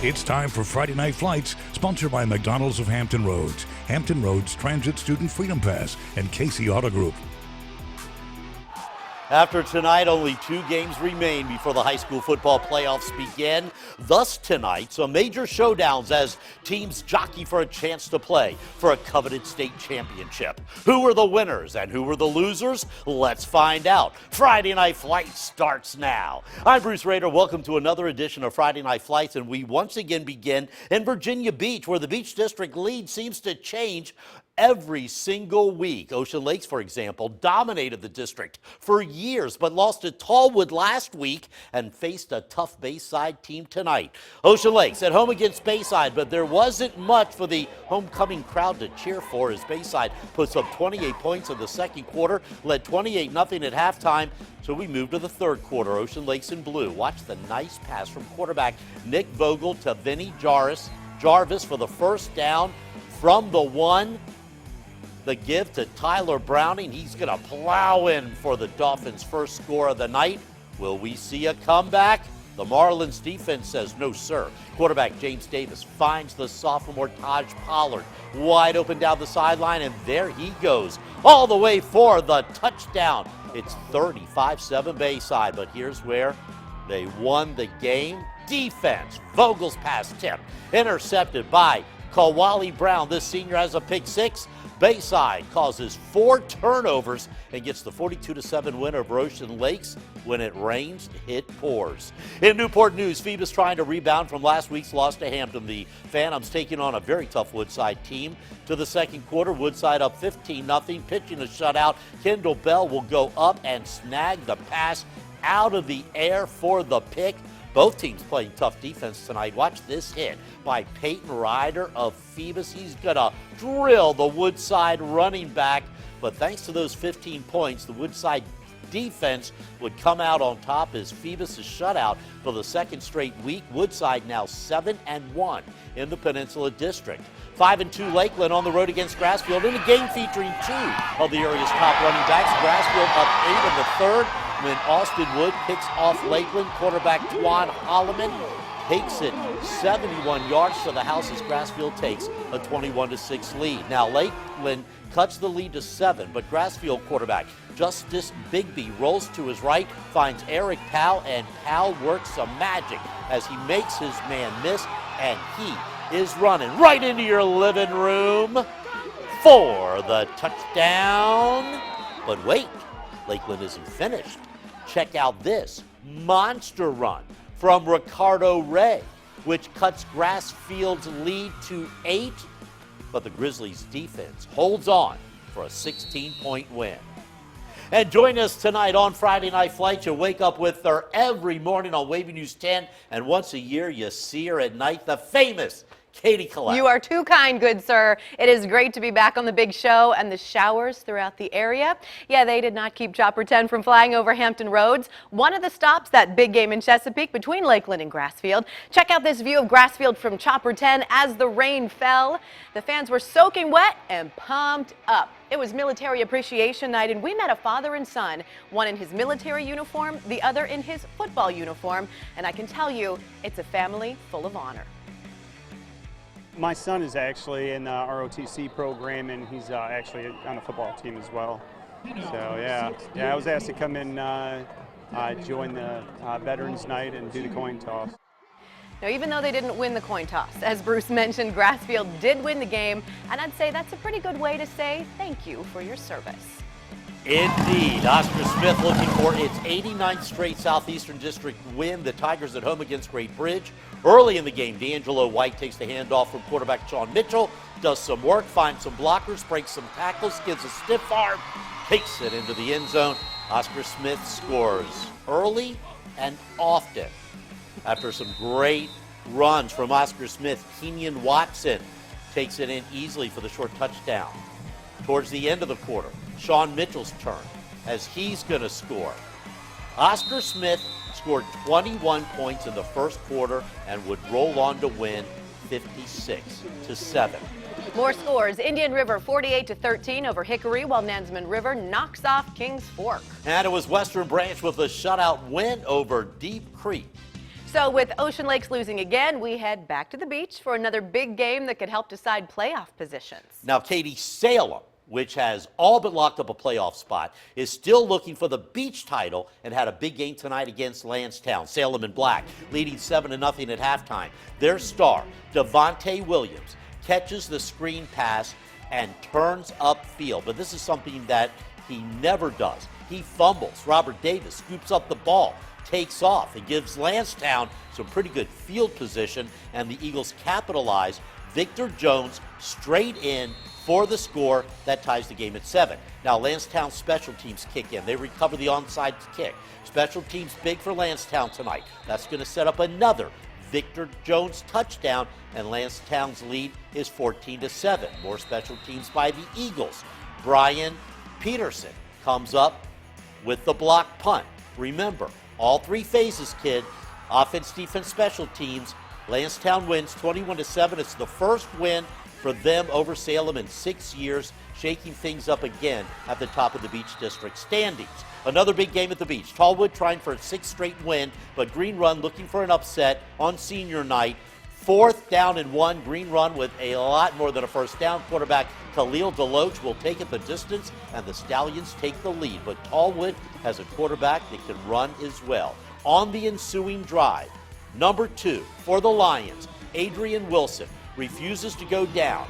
It's time for Friday Night Flights, sponsored by McDonald's of Hampton Roads, Hampton Roads Transit Student Freedom Pass, and Casey Auto Group. After tonight, only 2 games remain before the high school football playoffs begin. Thus tonight, some major showdowns as teams jockey for a chance to play for a coveted state championship. Who were the winners and who were the losers? Let's find out. Friday Night Flights starts now. I'm Bruce Rader. Welcome to another edition of Friday Night Flights, and we once again begin in Virginia Beach, where the Beach District lead seems to change every single week. Ocean Lakes, for example, dominated the district for years, but lost to Tallwood last week and faced a tough Bayside team tonight. Ocean Lakes at home against Bayside, but there wasn't much for the homecoming crowd to cheer for as Bayside puts up 28 points in the second quarter, led 28-0 at halftime. So we move to the third quarter. Ocean Lakes in blue. Watch the nice pass from quarterback Nick Vogel to Vinny Jarvis for the first down from the 1. The give to Tyler Browning. He's going to plow in for the Dolphins' first score of the night. Will we see a comeback? The Marlins defense says no, sir. Quarterback James Davis finds the sophomore Taj Pollard wide open down the sideline, and there he goes all the way for the touchdown. It's 35-7 Bayside, but here's where they won the game. Defense. Vogel's pass tipped, intercepted by Kawali Brown. This senior has a pick 6. Bayside causes 4 turnovers and gets the 42-7 win over Ocean Lakes. When it rains, it pours. In Newport news, Phoebus trying to rebound from last week's loss to Hampton. The Phantoms taking on a very tough Woodside team. To the second quarter, Woodside up 15-0, pitching a shutout. Kendall Bell will go up and snag the pass out of the air for the pick. Both teams playing tough defense tonight. Watch this hit by Peyton Ryder of Phoebus. He's going to drill the Woodside running back. But thanks to those 15 points, the Woodside defense would come out on top as Phoebus is shut out for the second straight week. Woodside now 7-1 in the Peninsula District. 5-2 Lakeland on the road against Grassfield in a game featuring 2 of the area's top running backs. Grassfield up 8 in the third when Austin Wood picks off Lakeland. Quarterback Twan Holloman takes it 71 yards to the house as Grassfield takes a 21-6 lead. Now Lakeland cuts the lead to 7, but Grassfield quarterback Justice Bigby rolls to his right, finds Eric Powell, and Powell works some magic as he makes his man miss, and he is running right into your living room for the touchdown. But wait, Lakeland isn't finished. Check out this monster run from Ricardo Ray, which cuts Grassfield's lead to 8, but the Grizzlies defense holds on for a 16-point win. And join us tonight on Friday Night Flights. You wake up with her every morning on Wavy News 10, and once a year you see her at night, the famous Katie Collette. You are too kind, good sir. It is great to be back on the big show, and the showers throughout the area. Yeah, they did not keep Chopper 10 from flying over Hampton Roads. One of the stops, that big game in Chesapeake between Lakeland and Grassfield. Check out this view of Grassfield from Chopper 10 as the rain fell. The fans were soaking wet and pumped up. It was Military Appreciation Night, and we met a father and son, one in his military uniform, the other in his football uniform, and I can tell you, it's a family full of honor. My son is actually in the ROTC program, and he's actually on a football team as well. So yeah, I was asked to come in, join the Veterans Night and do the coin toss. Now, even though they didn't win the coin toss, as Bruce mentioned, Grassfield did win the game, and I'd say that's a pretty good way to say thank you for your service. Indeed. Oscar Smith looking for its 89th straight Southeastern District win. The Tigers at home against Great Bridge. Early in the game, D'Angelo White takes the handoff from quarterback Sean Mitchell, does some work, finds some blockers, breaks some tackles, gives a stiff arm, takes it into the end zone. Oscar Smith scores early and often. After some great runs from Oscar Smith, Kenyon Watson takes it in easily for the short touchdown. Towards the end of the quarter, Sean Mitchell's turn as he's going to score. Oscar Smith scored 21 points in the first quarter and would roll on to win 56-7. More scores. Indian River 48-13 over Hickory, while Nansemond River knocks off Kings Fork. And it was Western Branch with a shutout win over Deep Creek. So with Ocean Lakes losing again, we head back to the beach for another big game that could help decide playoff positions. Now, Katie, Salem, which has all but locked up a playoff spot, is still looking for the beach title and had a big game tonight against Lansdowne. Salem in black, leading 7-0 at halftime. Their star, Devontae Williams, catches the screen pass and turns upfield. But this is something that he never does. He fumbles. Robert Davis scoops up the ball, takes off, and gives Lansdowne some pretty good field position, and the Eagles capitalize. Victor Jones straight in for the score that ties the game at 7. Now Lansdowne special teams kick in. They recover the onside kick. Special teams big for Lansdowne tonight. That's going to set up another Victor Jones touchdown, and Lansdowne's lead is 14-7. More special teams by the Eagles. Brian Peterson comes up with the block punt. Remember, all three phases, kid. Offense, defense, special teams. Lansdowne wins 21-7. It's the first win for them over Salem in 6 years, shaking things up again at the top of the Beach District standings. Another big game at the beach. Tallwood trying for its 6th straight win, but Green Run looking for an upset on senior night. 4th down and 1. Green Run with a lot more than a first down. Quarterback Khalil Deloach will take it the distance, and the Stallions take the lead. But Tallwood has a quarterback that can run as well. On the ensuing drive, number 2 for the Lions, Adrian Wilson, refuses to go down.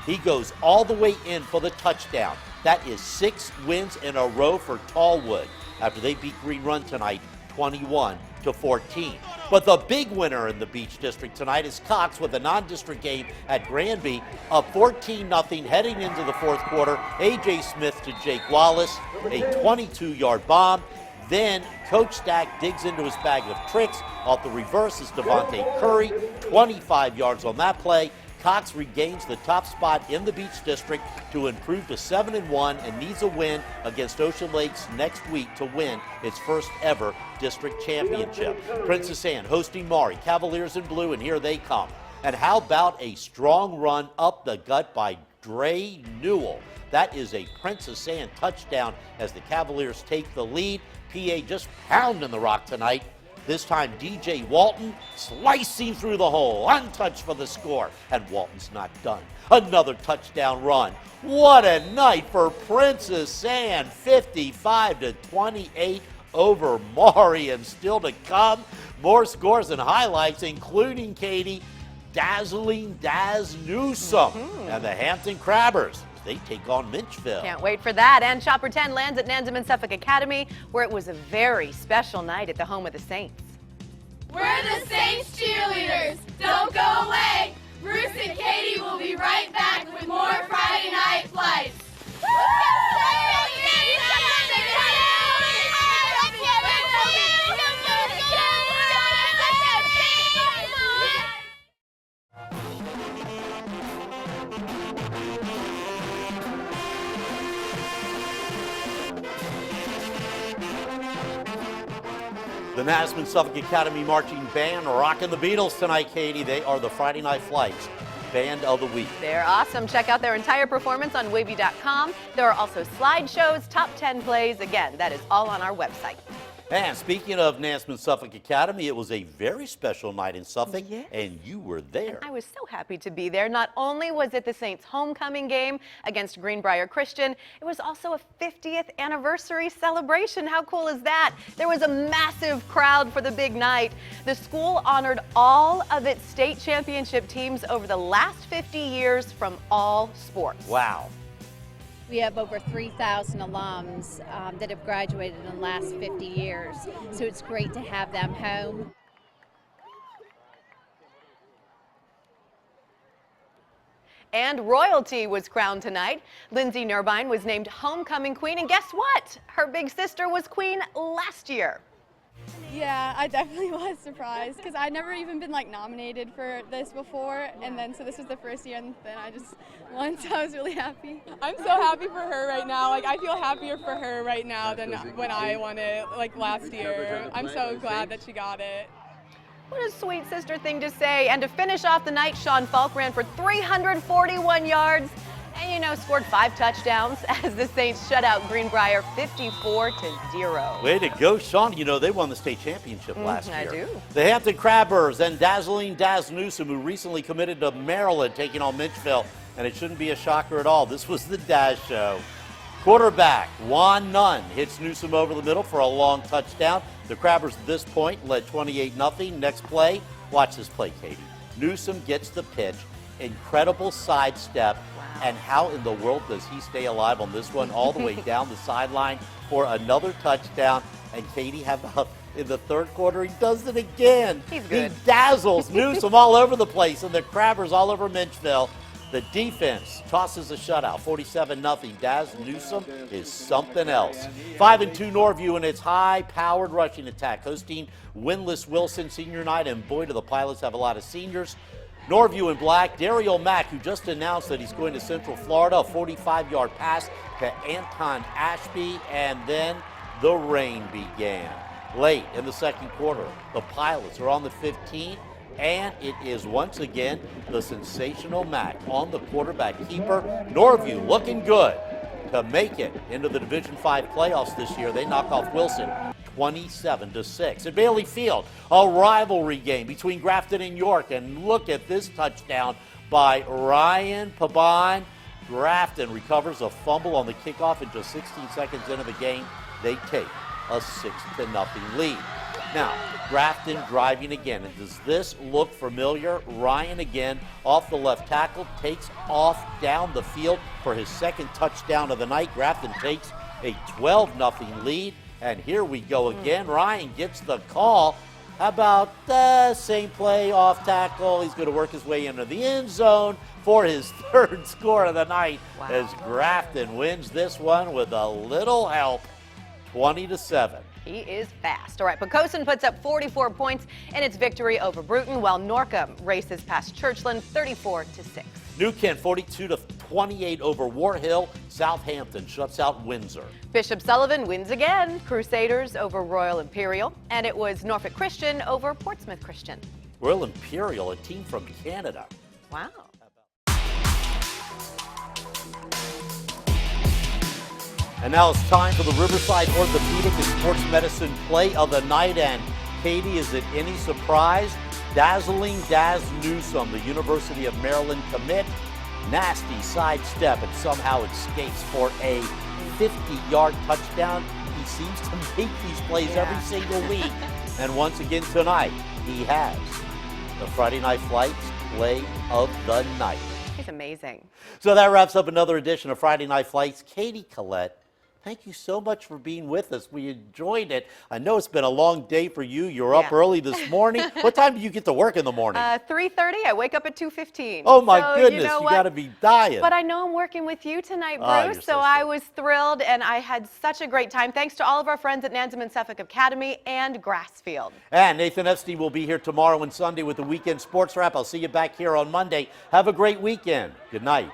He goes all the way in for the touchdown. That is 6 wins in a row for Tallwood after they beat Green Run tonight 21-14. But the big winner in the Beach District tonight is Cox with a non-district game at Granby, up 14-0 heading into the 4th quarter. A.J. Smith to Jake Wallace, a 22-yard bomb. Then Coach Stack digs into his bag of tricks. Off the reverse is Devontae Curry, 25 yards on that play. Cox regains the top spot in the Beach District to improve to 7-1 and needs a win against Ocean Lakes next week to win its first ever district championship. Princess Anne hosting Maury, Cavaliers in blue, and here they come. And how about a strong run up the gut by Dre Newell? That is a Princess Anne touchdown as the Cavaliers take the lead. PA just pounding the rock tonight. This time, DJ Walton slicing through the hole, untouched for the score, and Walton's not done. Another touchdown run. What a night for Princess Anne, 55-28 over Maury, and still to come, more scores and highlights, including, Katie, dazzling Daz Newsome and the Hampton Crabbers. They take on Minchville. Can't wait for that. And Chopper 10 lands at Nansemond Suffolk Academy, where it was a very special night at the home of the Saints. We're the Saints cheerleaders. Don't go away. Bruce and Katie will be right back with more Friday Night Flights. The Nansemond Suffolk Academy Marching Band rocking the Beatles tonight, Katie. They are the Friday Night Flights Band of the Week. They're awesome. Check out their entire performance on wavy.com. There are also slideshows, top 10 plays. Again, that is all on our website. And speaking of Nansemond Suffolk Academy, it was a very special night in Suffolk, Yes. and you were there. I was so happy to be there. Not only was it the Saints' homecoming game against Greenbrier Christian, it was also a 50th anniversary celebration. How cool is that? There was a massive crowd for the big night. The school honored all of its state championship teams over the last 50 years from all sports. Wow. We have over 3,000 alums that have graduated in the last 50 years, so it's great to have them home. And royalty was crowned tonight. Lindsay Nurbine was named homecoming queen, and guess what? Her big sister was queen last year. Yeah, I definitely was surprised because I'd never even been nominated for this before, and then so this was the first year, and then I just won, so I was really happy. I'm so happy for her right now. I feel happier for her right now than when I won it last year. I'm so glad that she got it. What a sweet sister thing to say. And to finish off the night, Sean Falk ran for 341 yards. And you know, scored 5 touchdowns as the Saints shut out Greenbrier 54-0. Way to go, Sean. You know, they won the state championship last year. I do. The Hampton Crabbers and dazzling Daz Newsom, who recently committed to Maryland, taking on Mitchville. And it shouldn't be a shocker at all. This was the Daz show. Quarterback Juan Nunn hits Newsom over the middle for a long touchdown. The Crabbers at this point led 28-0. Next play, watch this play, Katie. Newsom gets the pitch. Incredible sidestep. Wow. And how in the world does he stay alive on this one all the way down the sideline for another touchdown? And Katie, how about in the third quarter, he does it again. He's good. He dazzles Newsom all over the place, and the Crabbers all over Minchville. The defense tosses a shutout, 47-0. Daz Newsom is something else. 5-2 Norview in its high-powered rushing attack, hosting winless Wilson senior night, and boy, do the Pilots have a lot of seniors. Norview in black, Daryl Mack, who just announced that he's going to Central Florida, a 45-yard pass to Anton Ashby, and then the rain began. Late in the second quarter, the Pilots are on the 15, and it is once again the sensational Mack on the quarterback keeper. Norview looking good to make it into the Division 5 playoffs this year. They knock off Wilson 27-6. At Bailey Field, a rivalry game between Grafton and York, and look at this touchdown by Ryan Pabon. Grafton recovers a fumble on the kickoff, and just 16 seconds into the game, they take a 6-0 lead. Now, Grafton driving again, and does this look familiar? Ryan again off the left tackle, takes off down the field for his second touchdown of the night. Grafton takes a 12-0 lead, and here we go again. Ryan gets the call. How about the same play off tackle? He's going to work his way into the end zone for his third score of the night. Wow. As Grafton wins this one with a little help, 20-7. He is fast. All right, Poquoson puts up 44 points in its victory over Bruton, while Norcom races past Churchland 34-6. New Kent 42-28 over War Hill. Southampton shuts out Windsor. Bishop Sullivan wins again. Crusaders over Royal Imperial, and it was Norfolk Christian over Portsmouth Christian. Royal Imperial, a team from Canada. Wow. And now it's time for the Riverside Orthopedic and Sports Medicine play of the night. And Katie, is it any surprise? Dazzling Daz Newsom, the University of Maryland commit. Nasty sidestep and somehow escapes for a 50-yard touchdown. He seems to make these plays every single week. And once again tonight, he has the Friday Night Flights play of the night. He's amazing. So that wraps up another edition of Friday Night Flights. Katie Collette, thank you so much for being with us. We enjoyed it. I know it's been a long day for you. You're up early this morning. What time do you get to work in the morning? 3:30. I wake up at 2:15. Oh, my so, goodness. You know You got to be dying. But I know I'm working with you tonight, Bruce, Oh, you're so I sweet. was thrilled, and I had such a great time. Thanks to all of our friends at Nansemond Suffolk Academy and Grassfield. And Nathan Epstein will be here tomorrow and Sunday with the Weekend Sports Wrap. I'll see you back here on Monday. Have a great weekend. Good night.